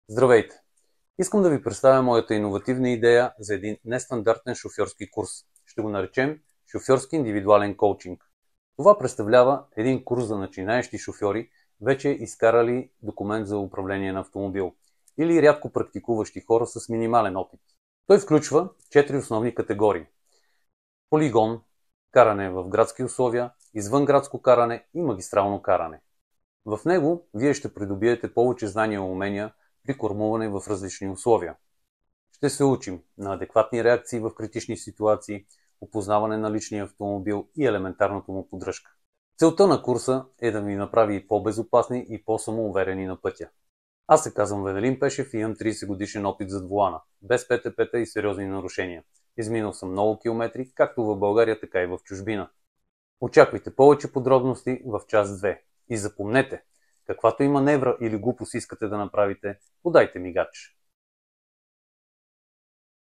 Здравейте! Искам да ви представя моята иновативна идея за един нестандартен шофьорски курс. Ще го наречем шофьорски индивидуален коучинг. Това представлява един курс за начинаещи шофьори, вече изкарали документ за управление на автомобил, или рядко практикуващи хора с минимален опит. Той включва 4 основни категории: полигон, каране в градски условия, извънградско каране и магистрално каране. В него вие ще придобиете повече знания и умения при кормуване в различни условия. Ще се учим на адекватни реакции в критични ситуации, опознаване на личния автомобил и елементарната му поддръжка. Целта на курса е да ви направи по-безопасни и по-самоуверени на пътя. Аз се казвам Веселин Пешев и имам 30 годишен опит зад волана, без ПТП-та и сериозни нарушения. Изминал съм много километри, както в България, така и в чужбина. Очаквайте повече подробности в част 2. И запомнете, каквато и маневра или глупост искате да направите, подайте мигач.